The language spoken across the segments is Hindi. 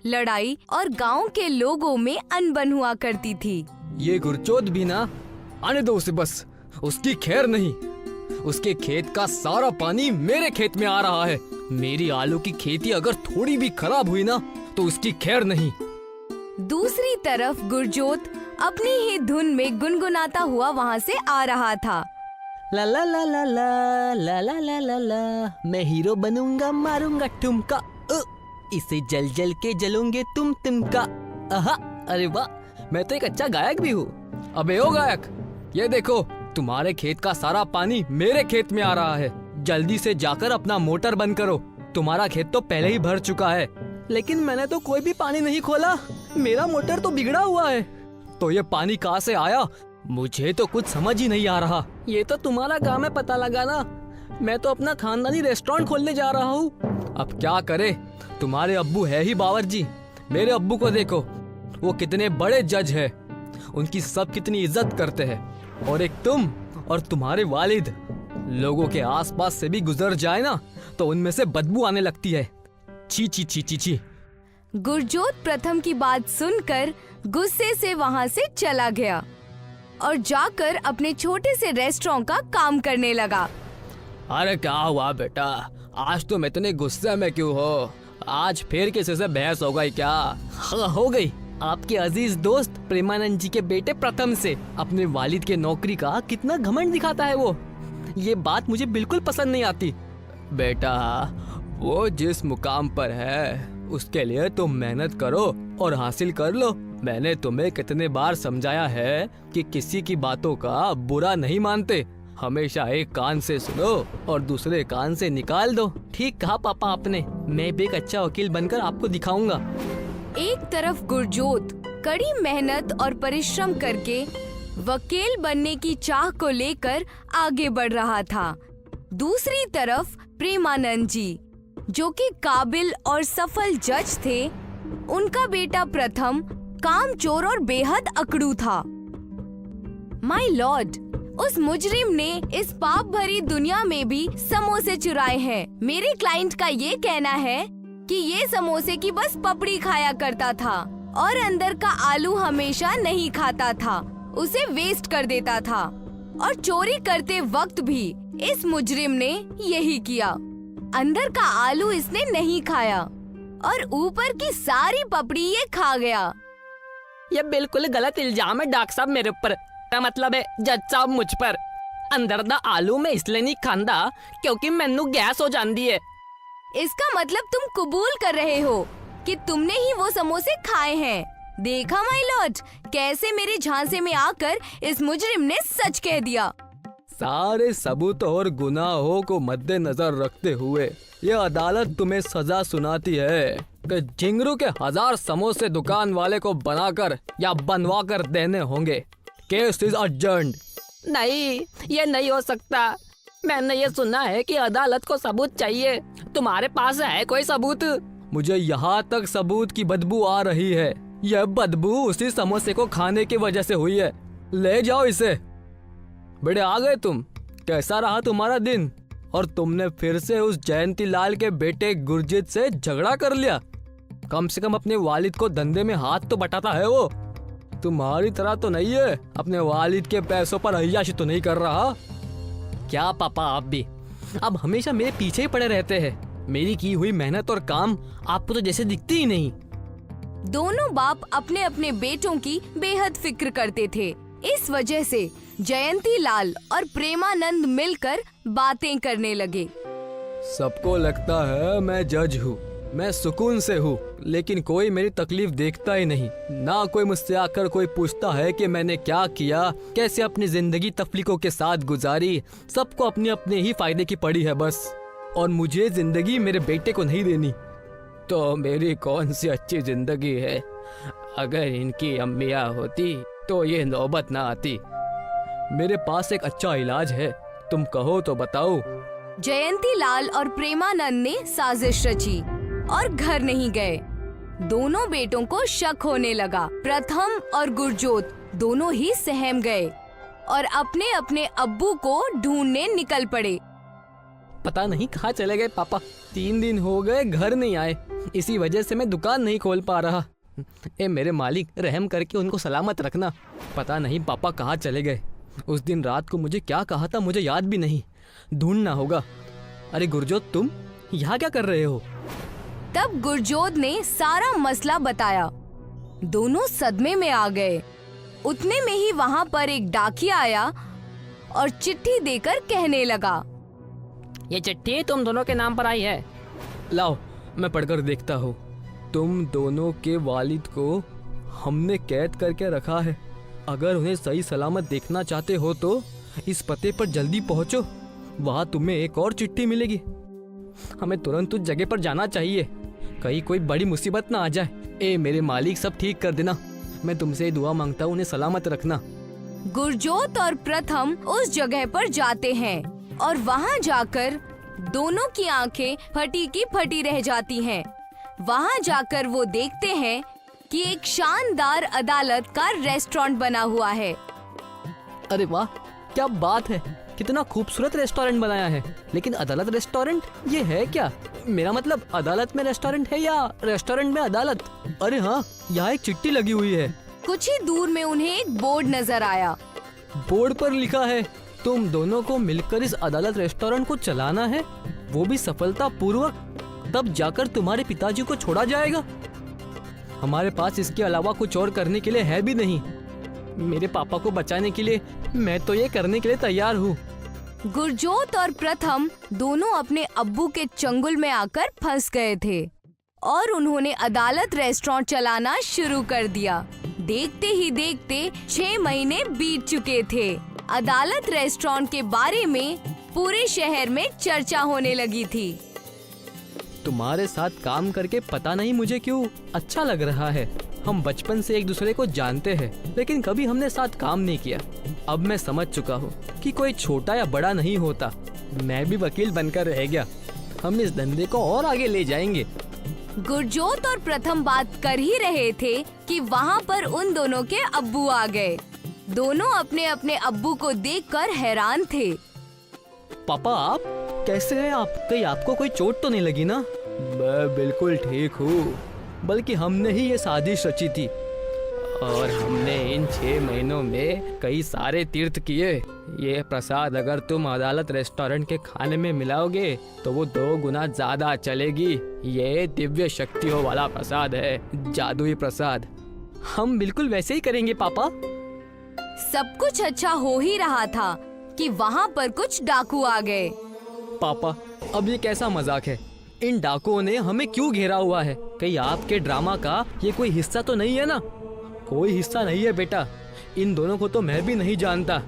लड़ाई और गांव के लोगों में अनबन हुआ करती थी। ये गुरचोद भी ना, आने दो उसे बस, उसकी खैर नहीं। उसके खेत का सारा पानी मेरे खेत में आ रहा है। मेरी आलू की खेती अगर थोड़ी भी खराब हुई ना तो उसकी खैर नहीं। दूसरी तरफ गुरजोत अपनी ही धुन में गुनगुनाता हुआ वहाँ से आ रहा था। ला ला ला ला ला ला ला ला ला ला, मैं हीरो बनूंगा, मारूंगा ठुमका, इसे जल जल के जलोगे तुमका। आहा, अरे वाह, मैं तो एक अच्छा गायक भी हूँ। अबे ओ गायक, ये देखो तुम्हारे खेत का सारा पानी मेरे खेत में आ रहा है। जल्दी से जाकर अपना मोटर बंद करो, तुम्हारा खेत तो पहले ही भर चुका है। लेकिन मैंने तो कोई भी पानी नहीं खोला, मेरा मोटर तो बिगड़ा हुआ है। तो ये पानी कहाँ से आया, मुझे तो कुछ समझ ही नहीं आ रहा। ये तो तुम्हारा काम है पता लगाना, मैं तो अपना खानदानी रेस्टोरेंट खोलने जा रहा हूँ। अब क्या करे, तुम्हारे अब्बू है ही बावर्ची। मेरे अब्बू को देखो, वो कितने बड़े जज है, उनकी सब कितनी इज्जत करते हैं। और एक तुम और तुम्हारे वालिद, लोगों के आसपास से भी गुजर जाए ना तो उनमें से बदबू आने लगती है। छी छी छी छी छी। गुरजोत प्रथम की बात सुनकर गुस्से से वहाँ से चला गया और जाकर अपने छोटे से रेस्टोरेंट का काम करने लगा। अरे क्या हुआ बेटा, आज तुम इतने गुस्से में क्यों हो? आज फिर किसी से बहस हो गई क्या? हाँ हो गई। आपके अजीज दोस्त प्रेमानंद जी के बेटे प्रथम से अपने वालिद के नौकरी का कितना घमंड दिखाता है वो। ये बात मुझे बिल्कुल पसंद नहीं आती। बेटा, वो जिस मुकाम पर है उसके लिए तुम मेहनत करो और हासिल कर लो। मैंने तुम्हें कितने बार समझाया है कि किसी की बातों का बुरा नहीं मानते, हमेशा एक कान से सुनो और दूसरे कान से निकाल दो। ठीक कहा पापा आपने, मैं भी एक अच्छा वकील बनकर आपको दिखाऊंगा। एक तरफ गुरजोत कड़ी मेहनत और परिश्रम करके वकील बनने की चाह को लेकर आगे बढ़ रहा था। दूसरी तरफ प्रेमानंद जी, जो कि काबिल और सफल जज थे, उनका बेटा प्रथम कामचोर और बेहद अकड़ू था। माय लॉर्ड, उस मुजरिम ने इस पाप भरी दुनिया में भी समोसे चुराए हैं। मेरे क्लाइंट का ये कहना है कि ये समोसे की बस पपड़ी खाया करता था और अंदर का आलू हमेशा नहीं खाता था, उसे वेस्ट कर देता था। और चोरी करते वक्त भी इस मुजरिम ने यही किया। अंदर का आलू इसने नहीं खाया और ऊपर की सारी पपड़ी ये खा गया। ये बिल्कुल गलत इल्जाम है डॉक्टर साहब मेरे ऊपर। क्या मतलब है जज साहब मुझ पर? अंदर दा आलू मैं इसलिए नहीं खांदा क्योंकि मैनू गैस हो जाती है। इसका मतलब तुम कबूल कर रहे हो कि तुमने ही वो समोसे खाए हैं। देखा माय लॉर्ड, कैसे मेरे झांसे में आकर इस मुजरिम ने सच कह दिया। सारे सबूत और गुनाहों को मद्देनजर रखते हुए ये अदालत तुम्हें सजा सुनाती है कि झिंगरू के 1000 समोसे दुकान वाले को बनाकर या बनवा कर देने होंगे। Case is adjourned. नहीं, ये नहीं हो सकता। मैंने ये सुना है कि अदालत को सबूत चाहिए। तुम्हारे पास है कोई सबूत? मुझे यहाँ तक सबूत की बदबू आ रही है। यह बदबू उसी समोसे को खाने की वजह से हुई है। ले जाओ इसे। बेटे आ गए तुम, कैसा रहा तुम्हारा दिन? और तुमने फिर से उस जयंती लाल के बेटे गुरजीत से झगड़ा कर लिया। कम से कम अपने वालिद को धंधे में हाथ तो बटाता है वो। तुम्हारी तरह तो नहीं है, अपने वालिद के पैसों पर अय्याशी तो नहीं कर रहा। क्या पापा आप भी अब हमेशा मेरे पीछे ही पड़े रहते हैं। मेरी की हुई मेहनत और काम आपको तो जैसे दिखती ही नहीं। दोनों बाप अपने अपने बेटों की बेहद फिक्र करते थे। इस वजह से जयंती लाल और प्रेमानंद मिलकर बातें करने लगे। सबको लगता है मैं जज हूँ, मैं सुकून से हूँ, लेकिन कोई मेरी तकलीफ देखता ही नहीं। ना कोई मुझसे आकर कोई पूछता है कि मैंने क्या किया, कैसे अपनी जिंदगी तफलीकों के साथ गुजारी। सबको अपने अपने ही फायदे की पड़ी है बस। और मुझे जिंदगी मेरे बेटे को नहीं देनी तो मेरी कौन सी अच्छी जिंदगी है। अगर इनकी अम्मियाँ होती तो ये नौबत ना आती। मेरे पास एक अच्छा इलाज है, तुम कहो तो बताओ। जयंती लाल और प्रेमानंद ने साजिश रची और घर नहीं गए। दोनों बेटों को शक होने लगा। प्रथम और गुरजोत दोनों ही सहम गए और अपने अपने अब्बू को ढूंढने निकल पड़े। पता नहीं कहाँ चले गए पापा। 3 दिन हो गए घर नहीं आए। इसी वजह से मैं दुकान नहीं खोल पा रहा। ए मेरे मालिक, रहम करके उनको सलामत रखना। पता नहीं पापा कहाँ चले गए। उस दिन रात को मुझे क्या कहा था मुझे याद भी नहीं, ढूंढना होगा। अरे गुरजोत, तुम यहाँ क्या कर रहे हो? तब गुरजोत ने सारा मसला बताया। दोनों सदमे में आ गए। उतने में ही वहाँ पर एक डाकिया आया और चिट्ठी देकर कहने लगा, ये चिट्ठी तुम दोनों के नाम पर आई है। लाओ मैं पढ़कर देखता हूँ। तुम दोनों के वालिद को हमने कैद करके रखा है। अगर उन्हें सही सलामत देखना चाहते हो तो इस पते पर जल्दी पहुँचो, वहाँ तुम्हें एक और चिट्ठी मिलेगी। हमें तुरंत उस जगह पर जाना चाहिए, कहीं कोई बड़ी मुसीबत ना आ जाए। ए मेरे मालिक, सब ठीक कर देना। मैं तुमसे दुआ मांगता हूँ, उन्हें सलामत रखना। गुरजोत और प्रथम उस जगह पर जाते हैं और वहाँ जाकर दोनों की आंखें फटी की फटी रह जाती हैं। वहाँ जाकर वो देखते हैं कि एक शानदार अदालत का रेस्टोरेंट बना हुआ है। अरे वाह, क्या बात है! कितना खूबसूरत रेस्टोरेंट बनाया है। लेकिन अदालत रेस्टोरेंट ये है क्या? मेरा मतलब अदालत में रेस्टोरेंट है या रेस्टोरेंट में अदालत? अरे हाँ, यहाँ एक चिट्ठी लगी हुई है। कुछ ही दूर में उन्हें एक बोर्ड नजर आया। बोर्ड पर लिखा है, तुम दोनों को मिलकर इस अदालत रेस्टोरेंट को चलाना है, वो भी सफलता पूर्वक। तब जाकर तुम्हारे पिताजी को छोड़ा जाएगा। हमारे पास इसके अलावा कुछ और करने के लिए है भी नहीं। मेरे पापा को बचाने के लिए मैं तो ये करने के लिए तैयार हूँ। गुरजोत और प्रथम दोनों अपने अब्बू के चंगुल में आकर फंस गए थे और उन्होंने अदालत रेस्टोरेंट चलाना शुरू कर दिया। देखते ही देखते 6 महीने बीत चुके थे। अदालत रेस्टोरेंट के बारे में पूरे शहर में चर्चा होने लगी थी। तुम्हारे साथ काम करके पता नहीं मुझे क्यों अच्छा लग रहा है। हम बचपन से एक दूसरे को जानते हैं, लेकिन कभी हमने साथ काम नहीं किया। अब मैं समझ चुका हूँ कि कोई छोटा या बड़ा नहीं होता। मैं भी वकील बनकर रह गया। हम इस धंधे को और आगे ले जाएंगे। गुरजोत और प्रथम बात कर ही रहे थे कि वहाँ पर उन दोनों के अब्बू आ गए। दोनों अपने अपने अब्बू को देखकर हैरान थे। पापा, आप कैसे हैं? आप कहीं आपको कोई चोट तो नहीं लगी ना? मैं बिल्कुल ठीक हूँ, बल्कि हमने ही ये साजिश रची थी और हमने इन 6 महीनों में कई सारे तीर्थ किए। ये प्रसाद अगर तुम अदालत रेस्टोरेंट के खाने में मिलाओगे तो वो 2 गुना ज्यादा चलेगी। ये दिव्य शक्तियों वाला प्रसाद है, जादुई प्रसाद। हम बिल्कुल वैसे ही करेंगे पापा। सब कुछ अच्छा हो ही रहा था कि वहाँ पर कुछ डाकू आ गए। पापा, अब ये कैसा मजाक है? इन डाकुओं ने हमें क्यों घेरा हुआ है? कहीं आपके ड्रामा का ये कोई हिस्सा तो नहीं है ना? कोई हिस्सा नहीं है बेटा। इन दोनों को तो मैं भी नहीं जानता।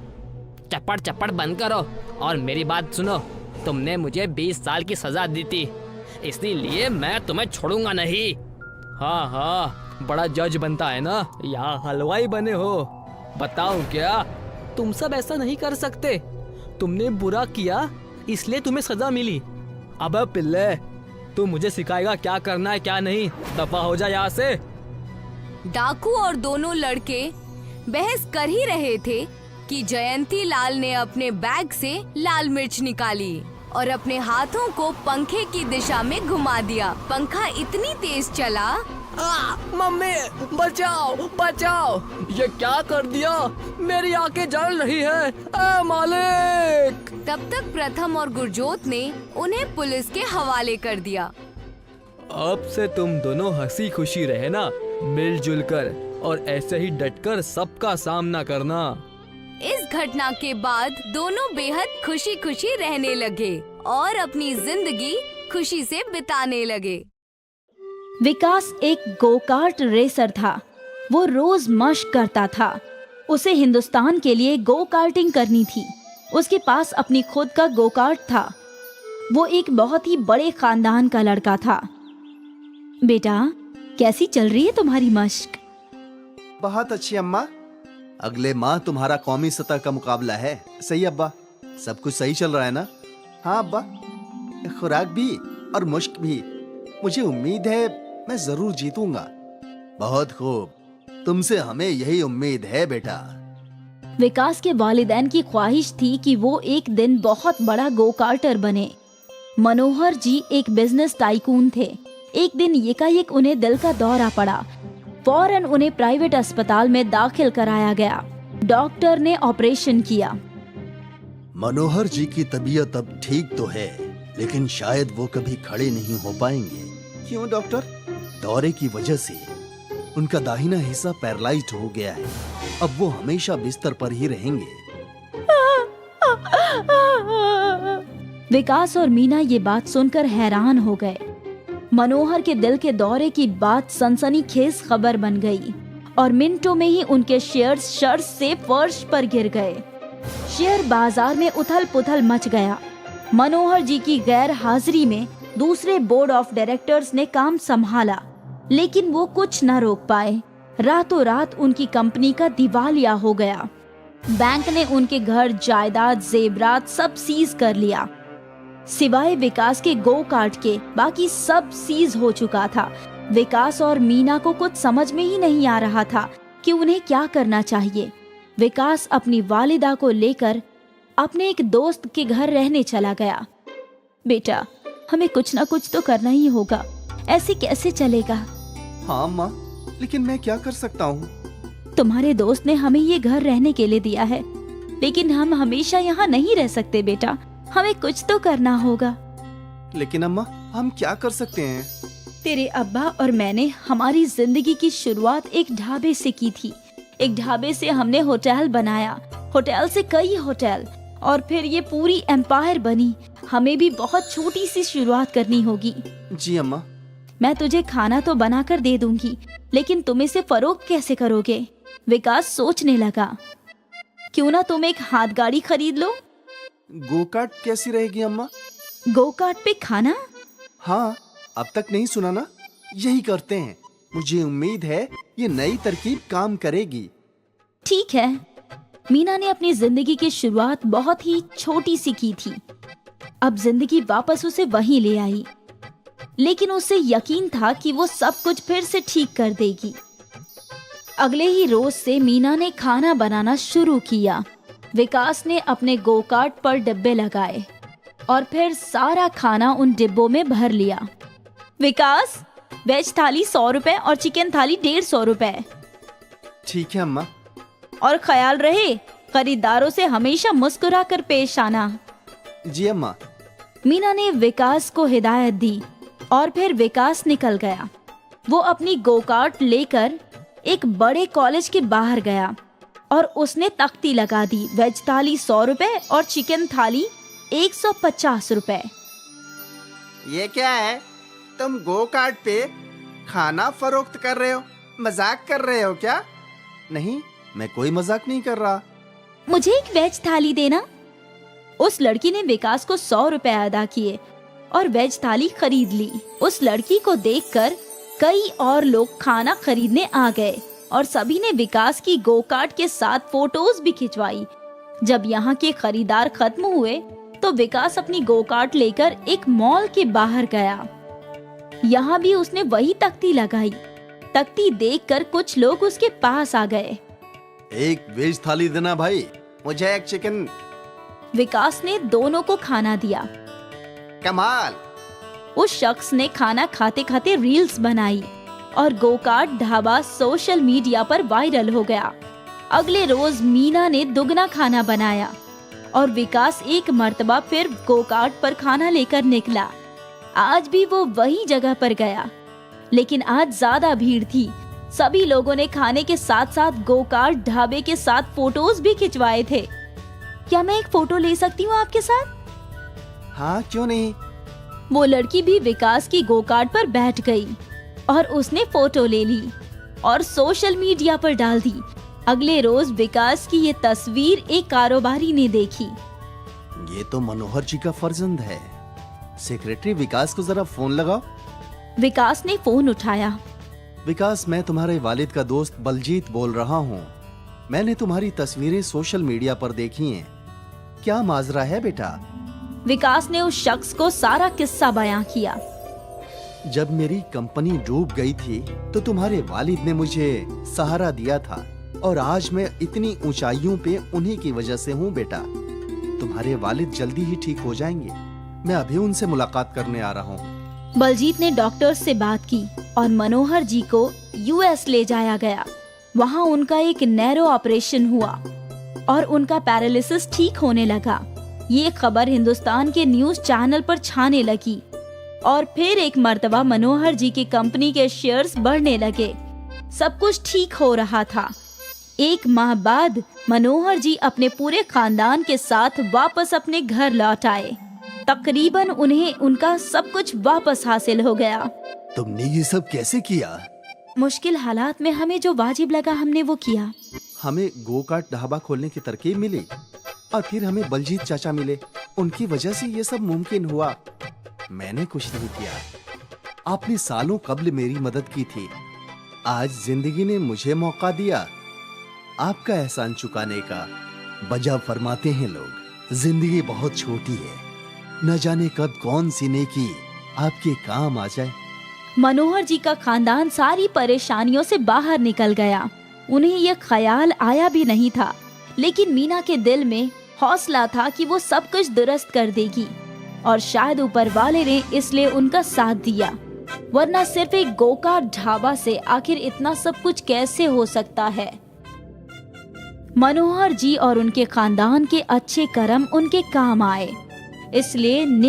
चप्पड़ चप्पड़ बंद करो और मेरी बात सुनो। तुमने मुझे 20 साल की सजा दी थी, इसीलिए मैं तुम्हें छोड़ूंगा नहीं। हाँ हाँ, बड़ा जज बनता है ना, या हलवाई बने हो? बताऊं क्या? तुम सब ऐसा नहीं कर सकते। तुमने बुरा किया इसलिए तुम्हें सजा मिली। अबे पिल्ले, तू मुझे सिखाएगा क्या करना है क्या नहीं? दफा हो जा यहाँ से। डाकू और दोनों लड़के बहस कर ही रहे थे कि जयंती लाल ने अपने बैग से लाल मिर्च निकाली और अपने हाथों को पंखे की दिशा में घुमा दिया। पंखा इतनी तेज चला, मम्मी बचाओ बचाओ! ये क्या कर दिया? मेरी आंखें जल रही है। ए मालिक! तब तक प्रथम और गुरजोत ने उन्हें पुलिस के हवाले कर दिया। अब से तुम दोनों हंसी खुशी रहना, मिलजुल कर, और ऐसे ही डटकर सबका सामना करना। इस घटना के बाद दोनों बेहद खुशी खुशी रहने लगे और अपनी जिंदगी खुशी से बिताने लगे। विकास एक गोकार्ट रेसर था। वो रोज मशक करता था। उसे हिंदुस्तान के लिए गो कार्टिंग करनी थी। उसके पास अपनी खुद का गोकार्ट था। वो एक बहुत ही बड़े खानदान का लड़का था। बेटा, कैसी चल रही है तुम्हारी मशक? बहुत अच्छी अम्मा। अगले माह तुम्हारा कौमी सतह का मुकाबला है। सही अब्बा, सब कुछ सही चल रहा है ना? हाँ अब्बा, खुराक भी और मुश्क भी। मुझे उम्मीद है मैं जरूर जीतूंगा। बहुत खूब, तुमसे हमें यही उम्मीद है बेटा। विकास के वालिदैन की ख्वाहिश थी कि वो एक दिन बहुत बड़ा गो कार्टर बने। मनोहर जी एक बिजनेस टाइकून थे। एक दिन एकाएक उन्हें दिल का दौरा पड़ा। फौरन उन्हें प्राइवेट अस्पताल में दाखिल कराया गया। डॉक्टर ने ऑपरेशन किया। मनोहर जी की तबीयत अब ठीक तो है, लेकिन शायद वो कभी खड़े नहीं हो पाएंगे। क्यों डॉक्टर? दौरे की वजह से उनका दाहिना हिस्सा पैरालाइज्ड हो गया है। अब वो हमेशा बिस्तर पर ही रहेंगे। विकास और मीना ये बात सुनकर हैरान हो गए। मनोहर के दिल के दौरे की बात सनसनीखेज खबर बन गई और मिनटों में ही उनके शेयर्स शर्त से फर्श पर गिर गए। शेयर बाजार में उथल पुथल मच गया। मनोहर जी की गैर हाजिरी में दूसरे बोर्ड ऑफ डायरेक्टर्स ने काम संभाला, लेकिन वो कुछ न रोक पाए। रातों रात उनकी कंपनी का दिवालिया हो गया। बैंक ने उनके घर, जायदाद, जेवरात सब सीज कर लिया। सिवाय विकास के गो कार्ट के बाकी सब सीज हो चुका था। विकास और मीना को कुछ समझ में ही नहीं आ रहा था कि उन्हें क्या करना चाहिए। विकास अपनी वालिदा को लेकर अपने एक दोस्त के घर रहने चला गया। बेटा, हमें कुछ ना कुछ तो करना ही होगा, ऐसे कैसे चलेगा? हाँ माँ, लेकिन मैं क्या कर सकता हूँ? तुम्हारे दोस्त ने हमें ये घर रहने के लिए दिया है, लेकिन हम हमेशा यहाँ नहीं रह सकते बेटा, हमें कुछ तो करना होगा। लेकिन अम्मा, हम क्या कर सकते हैं? तेरे अब्बा और मैंने हमारी जिंदगी की शुरुआत एक ढाबे से की थी। एक ढाबे से हमने होटल बनाया, होटल से कई होटल, और फिर ये पूरी एम्पायर बनी। हमें भी बहुत छोटी सी शुरुआत करनी होगी। जी अम्मा। मैं तुझे खाना तो बना कर दे दूंगी, लेकिन तुम इसे फरोख्त कैसे करोगे? विकास सोचने लगा। क्यों ना तुम एक हाथ गाड़ी खरीद लो। गोकार्ट कैसी रहेगी अम्मा? गोकार्ट पे खाना? हाँ, अब तक नहीं सुना ना? यही करते हैं। मुझे उम्मीद है ये नई तरकीब काम करेगी। ठीक है। मीना ने अपनी जिंदगी की शुरुआत बहुत ही छोटी सी की थी। अब जिंदगी वापस उसे वहीं ले आई, लेकिन उसे यकीन था कि वो सब कुछ फिर से ठीक कर देगी। अगले ही रोज से मीना ने खाना बनाना शुरू किया। विकास ने अपने गोकार्ट पर डिब्बे लगाए और फिर सारा खाना उन डिब्बों में भर लिया। विकास, वेज थाली 100 रुपए और चिकन थाली 150 रुपए। ठीक है अम्मा। और ख्याल रहे, खरीदारों से हमेशा मुस्कुरा कर पेश आना। जी अम्मा। मीना ने विकास को हिदायत दी और फिर विकास निकल गया। वो अपनी गोकार्ट लेकर एक बड़े कॉलेज के बाहर गया और उसने तख्ती लगा दी, वेज थाली 100 रुपए और चिकन थाली 150 रुपए। ये क्या है? तुम गोकार्ट पे खाना फरोख्त कर रहे हो? मजाक कर रहे हो क्या? नहीं, मैं कोई मजाक नहीं कर रहा। मुझे एक वेज थाली देना। उस लड़की ने विकास को 100 रुपए अदा किए और वेज थाली खरीद ली। उस लड़की को देखकर कई और लोग खाना खरीदने आ गए और सभी ने विकास की गोकार्ट के साथ फोटोज भी खिंचवाई। जब यहाँ के खरीदार खत्म हुए तो विकास अपनी गोकार्ट लेकर एक मॉल के बाहर गया। यहाँ भी उसने वही तख्ती लगाई। तख्ती देखकर कुछ लोग उसके पास आ गए। एक वेज थाली देना भाई, मुझे एक चिकन। विकास ने दोनों को खाना दिया। कमाल। उस शख्स ने खाना खाते खाते रील्स बनाई और गोकार्ट ढाबा सोशल मीडिया पर वायरल हो गया। अगले रोज मीना ने दुगना खाना बनाया और विकास एक मर्तबा फिर गोकार्ट पर खाना लेकर निकला। आज भी वो वही जगह पर गया, लेकिन आज ज्यादा भीड़ थी। सभी लोगों ने खाने के साथ साथ गोकार्ट ढाबे के साथ फोटोज भी खिंचवाए थे। क्या मैं एक फोटो ले सकती हूँ आपके साथ? हाँ, क्यों नहीं। वो लड़की भी विकास की गोकार्ट पर बैठ गई और उसने फोटो ले ली और सोशल मीडिया पर डाल दी। अगले रोज विकास की ये तस्वीर एक कारोबारी ने देखी। ये तो मनोहर जी का फर्जंद है। सेक्रेटरी विकास को जरा फोन लगाओ। विकास ने फोन उठाया। विकास, मैं तुम्हारे वालिद का दोस्त बलजीत बोल रहा हूँ। मैंने तुम्हारी तस्वीरें सोशल मीडिया पर देखी हैं। क्या माजरा है बेटा? विकास ने उस शख्स को सारा किस्सा बयां किया। जब मेरी कंपनी डूब गई थी तो तुम्हारे वालिद ने मुझे सहारा दिया था और आज मैं इतनी ऊंचाइयों पे उन्हीं की वजह से हूँ बेटा। तुम्हारे वालिद जल्दी ही ठीक हो जाएंगे। मैं अभी उनसे मुलाकात करने आ रहा हूँ। बलजीत ने डॉक्टर से बात की और मनोहर जी को यूएस ले जाया गया। वहाँ उनका एक नैरो ऑपरेशन हुआ और उनका पैरालिसिस ठीक होने लगा। ये खबर हिंदुस्तान के न्यूज चैनल पर छाने लगी और फिर एक मर्तबा मनोहर जी की कंपनी के शेयर्स बढ़ने लगे। सब कुछ ठीक हो रहा था। 1 माह बाद मनोहर जी अपने पूरे खानदान के साथ वापस अपने घर लौट आए। तकरीबन उन्हें उनका सब कुछ वापस हासिल हो गया। तुमने ये सब कैसे किया? मुश्किल हालात में हमें जो वाजिब लगा हमने वो किया। हमें गो कार्ट ढाबा खोलने की तरकीब मिली और फिर हमें बलजीत चाचा मिले। उनकी वजह से ये सब मुमकिन हुआ। मैंने कुछ नहीं किया। आपने सालों कब्ल मेरी मदद की थी। आज जिंदगी ने मुझे मौका दिया आपका एहसान चुकाने का। बजा फरमाते हैं लोग, जिंदगी बहुत छोटी है, न जाने कब कौन सी नेकी आपके काम आ जाए। मनोहर जी का खानदान सारी परेशानियों से बाहर निकल गया। उन्हें यह ख्याल आया भी नहीं था, लेकिन मीना के दिल में हौसला था कि वो सब कुछ दुरुस्त कर देगी और शायद ऊपर वाले ने इसलिए उनका साथ दिया, वरना सिर्फ एक गोकार्ट ढाबा से आखिर इतना सब कुछ कैसे हो सकता है। मनोहर जी और उनके खानदान के अच्छे कर्म उनके काम आए, इसलिए